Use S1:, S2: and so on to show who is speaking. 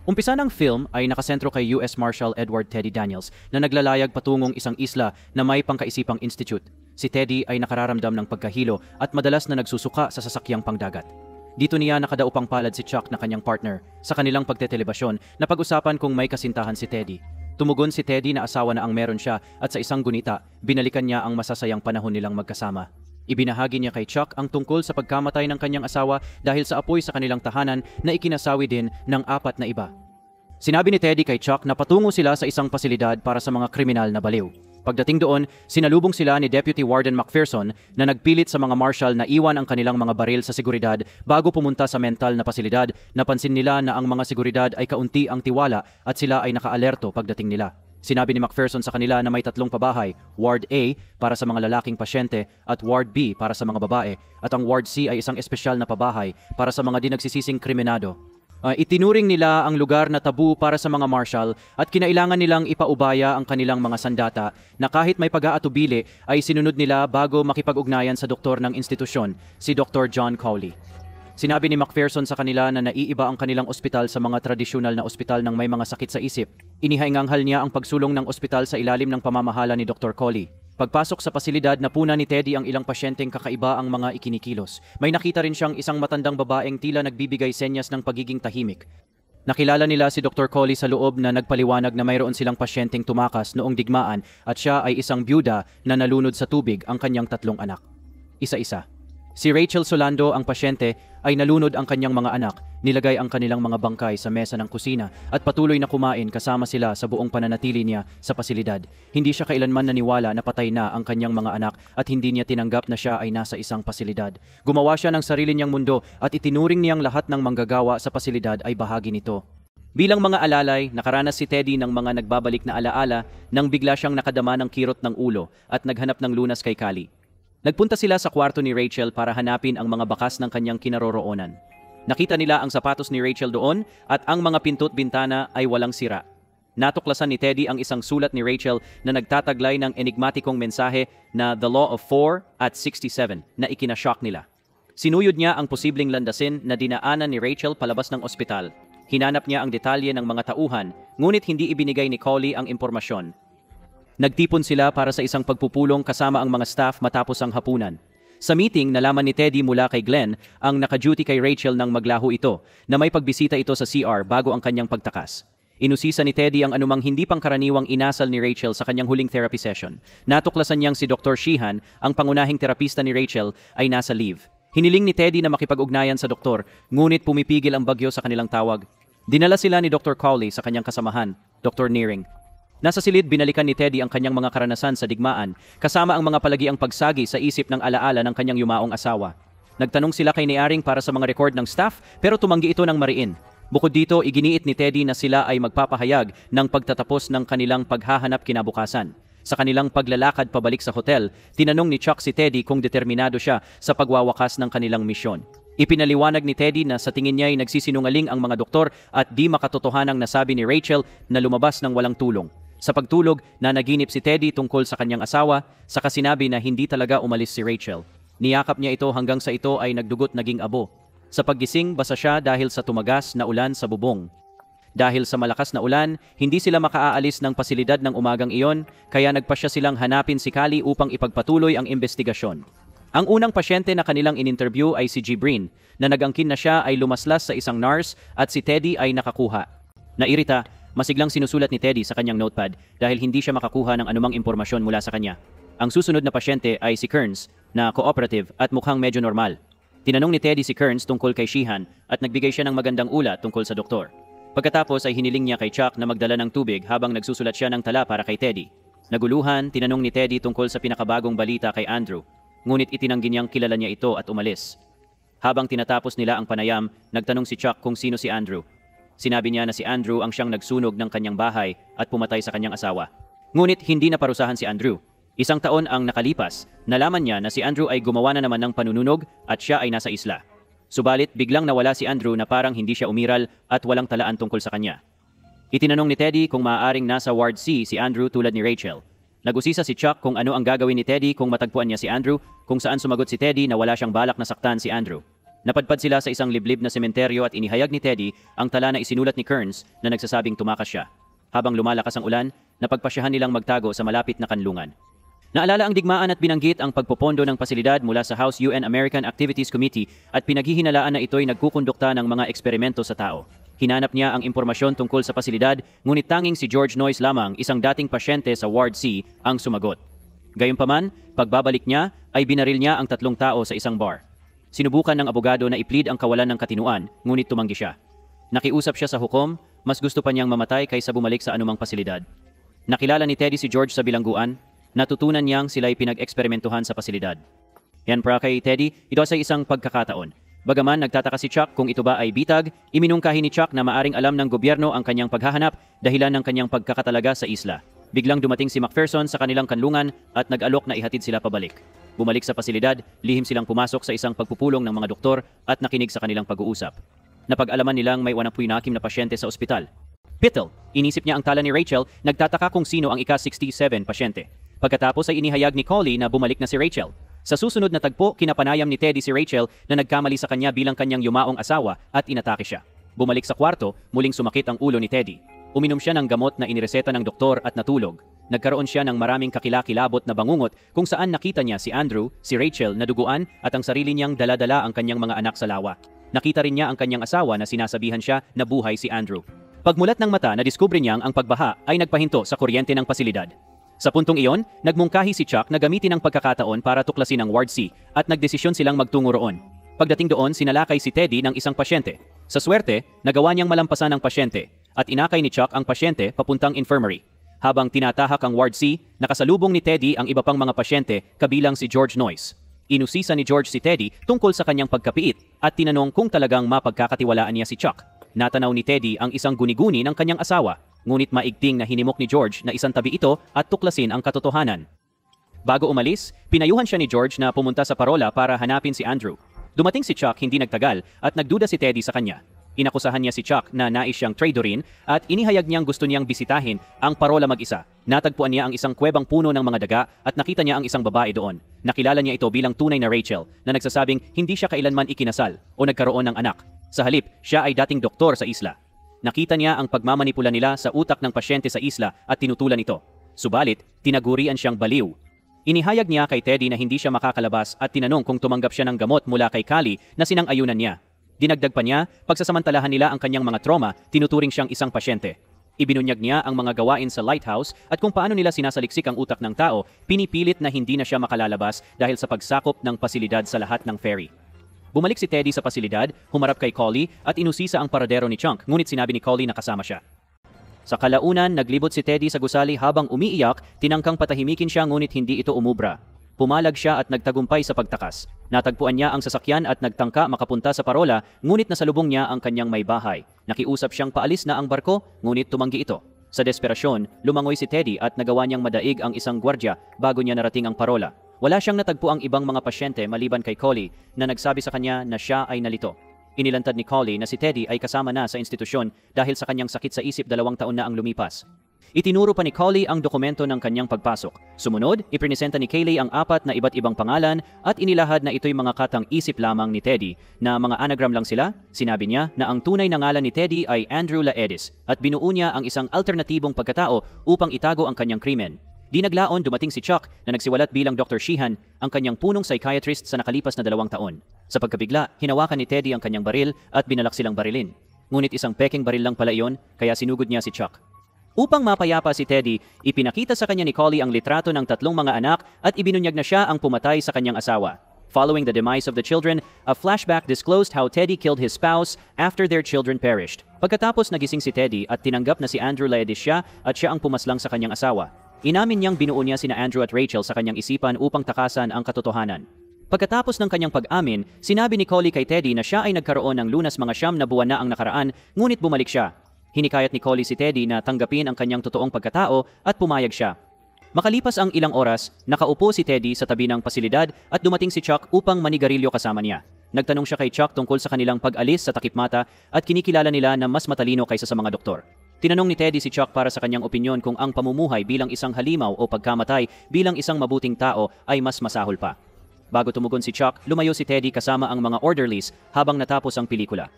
S1: Umpisa ng film ay nakasentro kay US Marshal Edward Teddy Daniels na naglalayag patungong isang isla na may pangkaisipang institute. Si Teddy ay nakararamdam ng pagkahilo at madalas na nagsusuka sa sasakyang pangdagat. Dito niya nakadaupang palad si Chuck na kanyang partner sa kanilang pagtetelebasyon na pag-usapan kung may kasintahan si Teddy. Tumugon si Teddy na asawa na ang meron siya at sa isang gunita, binalikan niya ang masasayang panahon nilang magkasama. Ibinahagi niya kay Chuck ang tungkol sa pagkamatay ng kanyang asawa dahil sa apoy sa kanilang tahanan na ikinasawi din ng 4 na iba. Sinabi ni Teddy kay Chuck na patungo sila sa isang pasilidad para sa mga kriminal na baliw. Pagdating doon, sinalubong sila ni Deputy Warden McPherson na nagpilit sa mga marshal na iwan ang kanilang mga baril sa seguridad bago pumunta sa mental na pasilidad. Napansin nila na ang mga seguridad ay kaunti ang tiwala at sila ay nakaalerto pagdating nila. Sinabi ni McPherson sa kanila na may 3 pabahay, Ward A para sa mga lalaking pasyente at Ward B para sa mga babae at ang Ward C ay isang espesyal na pabahay para sa mga di nagsisising kriminado. Itinuring nila ang lugar na tabu para sa mga marshal at kinailangan nilang ipaubaya ang kanilang mga sandata na kahit may pag-aatubili ay sinunod nila bago makipag-ugnayan sa doktor ng institusyon, si Dr. John Cowley. Sinabi ni McPherson sa kanila na naiiba ang kanilang ospital sa mga tradisyonal na ospital ng may mga sakit sa isip. Inihainganghal niya ang pagsulong ng ospital sa ilalim ng pamamahala ni Dr. Cowley. Pagpasok sa pasilidad, napuna ni Teddy ang ilang pasyenteng kakaiba ang mga ikinikilos. May nakita rin siyang isang matandang babaeng tila nagbibigay senyas ng pagiging tahimik. Nakilala nila si Dr. Cowley sa loob na nagpaliwanag na mayroon silang pasyenteng tumakas noong digmaan at siya ay isang byuda na nalunod sa tubig ang kanyang 3 anak. Isa-isa. Si Rachel Solando, ang pasyente, ay nalunod ang kanyang mga anak, nilagay ang kanilang mga bangkay sa mesa ng kusina at patuloy na kumain kasama sila sa buong pananatili niya sa pasilidad. Hindi siya kailanman naniwala na patay na ang kanyang mga anak at hindi niya tinanggap na siya ay nasa isang pasilidad. Gumawa siya ng sarili niyang mundo at itinuring niyang lahat ng manggagawa sa pasilidad ay bahagi nito. Bilang mga alalay, nakaranas si Teddy ng mga nagbabalik na alaala nang bigla siyang nakadama ng kirot ng ulo at naghanap ng lunas kay Callie. Nagpunta sila sa kwarto ni Rachel para hanapin ang mga bakas ng kanyang kinaroroonan. Nakita nila ang sapatos ni Rachel doon at ang mga pinto't bintana ay walang sira. Natuklasan ni Teddy ang isang sulat ni Rachel na nagtataglay ng enigmatikong mensahe na The Law of 4 at 67 na ikinashock nila. Sinuyod niya ang posibleng landasin na dinaanan ni Rachel palabas ng ospital. Hinanap niya ang detalye ng mga tauhan, ngunit hindi ibinigay ni Cowley ang impormasyon. Nagtipon sila para sa isang pagpupulong kasama ang mga staff matapos ang hapunan. Sa meeting, nalaman ni Teddy mula kay Glenn ang nakaduty kay Rachel nang maglaho ito na may pagbisita ito sa CR bago ang kanyang pagtakas. Inusisa ni Teddy ang anumang hindi pangkaraniwang inasal ni Rachel sa kanyang huling therapy session. Natuklasan niyang si Dr. Sheehan, ang pangunahing terapista ni Rachel, ay nasa leave. Hiniling ni Teddy na makipag-ugnayan sa doktor, ngunit pumipigil ang bagyo sa kanilang tawag. Dinala sila ni Dr. Cowley sa kanyang kasamahan, Dr. Nearing. Nasa silid, binalikan ni Teddy ang kanyang mga karanasan sa digmaan, kasama ang mga palagiang pagsagi sa isip ng alaala ng kanyang yumaong asawa. Nagtanong sila kay Nearing para sa mga record ng staff, pero tumanggi ito ng mariin. Bukod dito, iginiit ni Teddy na sila ay magpapahayag ng pagtatapos ng kanilang paghahanap kinabukasan. Sa kanilang paglalakad pabalik sa hotel, tinanong ni Chuck si Teddy kung determinado siya sa pagwawakas ng kanilang misyon. Ipinaliwanag ni Teddy na sa tingin niya ay nagsisinungaling ang mga doktor at di makatotohanang nasabi ni Rachel na lumabas ng walang tulong. Sa pagtulog, nanaginip si Teddy tungkol sa kanyang asawa, saka sinabi na hindi talaga umalis si Rachel. Niyakap niya ito hanggang sa ito ay nagdugot naging abo. Sa paggising, basa siya dahil sa tumagas na ulan sa bubong. Dahil sa malakas na ulan, hindi sila makaaalis ng pasilidad ng umagang iyon, kaya nagpasya silang hanapin si Callie upang ipagpatuloy ang investigasyon. Ang unang pasyente na kanilang in-interview ay si Gibrin, na nagangkin na siya ay lumaslas sa isang nurse at si Teddy ay nakakuha. Nairita, masiglang sinusulat ni Teddy sa kanyang notepad dahil hindi siya makakuha ng anumang impormasyon mula sa kanya. Ang susunod na pasyente ay si Kearns, na cooperative at mukhang medyo normal. Tinanong ni Teddy si Kearns tungkol kay Sheehan at nagbigay siya ng magandang ulat tungkol sa doktor. Pagkatapos ay hiniling niya kay Chuck na magdala ng tubig habang nagsusulat siya ng tala para kay Teddy. Naguluhan, tinanong ni Teddy tungkol sa pinakabagong balita kay Andrew, ngunit itinanggi niyang kilala niya ito at umalis. Habang tinatapos nila ang panayam, nagtanong si Chuck kung sino si Andrew. Sinabi niya na si Andrew ang siyang nagsunog ng kanyang bahay at pumatay sa kanyang asawa. Ngunit hindi na parusahan si Andrew. 1 taon ang nakalipas, nalaman niya na si Andrew ay gumawa na naman ng panununog at siya ay nasa isla. Subalit biglang nawala si Andrew na parang hindi siya umiral at walang talaan tungkol sa kanya. Itinanong ni Teddy kung maaaring nasa Ward C si Andrew tulad ni Rachel. Nag-usisa si Chuck kung ano ang gagawin ni Teddy kung matagpuan niya si Andrew, kung saan sumagot si Teddy na wala siyang balak na saktan si Andrew. Napadpad sila sa isang liblib na sementeryo at inihayag ni Teddy ang tala na isinulat ni Kearns na nagsasabing tumakas siya. Habang lumalakas ang ulan, napagpasyahan nilang magtago sa malapit na kanlungan. Naalala ang digmaan at binanggit ang pagpopondo ng pasilidad mula sa House UN American Activities Committee at pinaghihinalaan na ito'y nagkukondukta ng mga eksperimento sa tao. Hinanap niya ang impormasyon tungkol sa pasilidad, ngunit tanging si George Noyes lamang, isang dating pasyente sa Ward C, ang sumagot. Gayunpaman, pagbabalik niya ay binaril niya ang 3 tao sa isang bar. Sinubukan ng abogado na i-plead ang kawalan ng katinuan, ngunit tumanggi siya. Nakiusap siya sa hukom, mas gusto pa niyang mamatay kaysa bumalik sa anumang pasilidad. Nakilala ni Teddy si George sa bilangguan, natutunan niyang sila'y pinag-eksperimentuhan sa pasilidad. Yan para kay Teddy, ito ay isang pagkakataon. Bagaman nagtataka si Chuck kung ito ba ay bitag, iminungkahi ni Chuck na maaring alam ng gobyerno ang kanyang paghahanap dahilan ng kanyang pagkakatalaga sa isla. Biglang dumating si McPherson sa kanilang kanlungan at nag-alok na ihatid sila pabalik. Bumalik sa pasilidad, lihim silang pumasok sa isang pagpupulong ng mga doktor at nakinig sa kanilang pag-uusap. Napag-alaman nilang may 16 na pasyente sa ospital. Pittle, inisip niya ang tala ni Rachel, nagtataka kung sino ang ika-67 pasyente. Pagkatapos ay inihayag ni Collie na bumalik na si Rachel. Sa susunod na tagpo, kinapanayam ni Teddy si Rachel na nagkamali sa kanya bilang kanyang yumaong asawa at inatake siya. Bumalik sa kwarto, muling sumakit ang ulo ni Teddy. Uminom siya ng gamot na inireseta ng doktor at natulog. Nagkaroon siya ng maraming kakilakilabot na bangungot kung saan nakita niya si Andrew, si Rachel na duguan at ang sarili niyang dala-dala ang kanyang mga anak sa lawa. Nakita rin niya ang kanyang asawa na sinasabihan siya na buhay si Andrew. Pagmulat ng mata, nadiskubre niyang ang pagbaha ay nagpahinto sa kuryente ng pasilidad. Sa puntong iyon, nagmungkahi si Chuck na gamitin ang pagkakataon para tuklasin ang Ward C at nagdesisyon silang magtungo roon. Pagdating doon, sinalakay si Teddy ng isang pasyente. Sa swerte, nagawa niyang malampasan ang pasyente at inakay ni Chuck ang pasyente papuntang infirmary. Habang tinatahak ang Ward C, nakasalubong ni Teddy ang iba pang mga pasyente kabilang si George Noyes. Inusisa ni George si Teddy tungkol sa kanyang pagkapiit at tinanong kung talagang mapagkakatiwalaan niya si Chuck. Natanaw ni Teddy ang isang guni-guni ng kanyang asawa, ngunit maigting na hinimok ni George na isang tabi ito at tuklasin ang katotohanan. Bago umalis, pinayuhan siya ni George na pumunta sa parola para hanapin si Andrew. Dumating si Chuck hindi nagtagal at nagduda si Teddy sa kanya. Inakusahan niya si Chuck na nais siyang tradorin at inihayag niyang gusto niyang bisitahin ang parola mag-isa. Natagpuan niya ang isang kuwebang puno ng mga daga at nakita niya ang isang babae doon. Nakilala niya ito bilang tunay na Rachel na nagsasabing hindi siya kailanman ikinasal o nagkaroon ng anak. Sa halip, siya ay dating doktor sa isla. Nakita niya ang pagmamanipula nila sa utak ng pasyente sa isla at tinutulan ito. Subalit, tinagurian siyang baliw. Inihayag niya kay Teddy na hindi siya makakalabas at tinanong kung tumanggap siya ng gamot mula kay Callie na sinang-ayunan niya. Dinagdag pa niya, pagsasamantalahan nila ang kanyang mga trauma, tinuturing siyang isang pasyente. Ibinunyag niya ang mga gawain sa lighthouse at kung paano nila sinasaliksik ang utak ng tao, pinipilit na hindi na siya makalalabas dahil sa pagsakop ng pasilidad sa lahat ng ferry. Bumalik si Teddy sa pasilidad, humarap kay Collie at inusisa ang paradero ni Chunk, ngunit sinabi ni Collie na kasama siya. Sa kalaunan, naglibot si Teddy sa gusali habang umiiyak, tinangkang patahimikin siya ngunit hindi ito umubra. Pumalag siya at nagtagumpay sa pagtakas. Natagpuan niya ang sasakyan at nagtangka makapunta sa parola, ngunit nasalubong niya ang kanyang may bahay. Nakiusap siyang paalis na ang barko, ngunit tumanggi ito. Sa desperasyon, lumangoy si Teddy at nagawa niyang madaig ang isang gwardya bago niya narating ang parola. Wala siyang natagpo ang ibang mga pasyente maliban kay Collie na nagsabi sa kanya na siya ay nalito. Inilantad ni Collie na si Teddy ay kasama na sa institusyon dahil sa kanyang sakit sa isip 2 taon na ang lumipas. Itinuro pa ni Collie ang dokumento ng kanyang pagpasok. Sumunod, iprinesenta ni Kayleigh ang 4 na iba't ibang pangalan at inilahad na ito'y mga katang isip lamang ni Teddy na mga anagram lang sila. Sinabi niya na ang tunay na ngalan ni Teddy ay Andrew Laedis at binuo niya ang isang alternatibong pagkatao upang itago ang kanyang krimen. Di naglaon, dumating si Chuck na nagsiwalat bilang Dr. Sheehan, ang kanyang punong psychiatrist sa nakalipas na 2 taon. Sa pagkabigla, hinawakan ni Teddy ang kanyang baril at binalak silang barilin. Ngunit isang peking baril lang pala iyon, kaya sinugod niya si Chuck. Upang mapayapa si Teddy, ipinakita sa kanya ni Collie ang litrato ng 3 mga anak at ibinunyag na siya ang pumatay sa kanyang asawa. Following the demise of the children, a flashback disclosed how Teddy killed his spouse after their children perished. Pagkatapos nagising si Teddy at tinanggap na si Andrew Laedis siya at siya ang pumaslang sa kanyang asawa. Inamin niyang binuo niya sina Andrew at Rachel sa kanyang isipan upang takasan ang katotohanan. Pagkatapos ng kanyang pag-amin, sinabi ni Collie kay Teddy na siya ay nagkaroon ng lunas mga 9 na buwan na ang nakaraan, ngunit bumalik siya. Hinikayat ni Collie si Teddy na tanggapin ang kanyang totoong pagkatao at pumayag siya. Makalipas ang ilang oras, nakaupo si Teddy sa tabi ng pasilidad at dumating si Chuck upang manigarilyo kasama niya. Nagtanong siya kay Chuck tungkol sa kanilang pag-alis sa takipmata at kinikilala nila na mas matalino kaysa sa mga doktor. Tinanong ni Teddy si Chuck para sa kanyang opinyon kung ang pamumuhay bilang isang halimaw o pagkamatay bilang isang mabuting tao ay mas masahol pa. Bago tumugon si Chuck, lumayo si Teddy kasama ang mga orderlies habang natapos ang pelikula.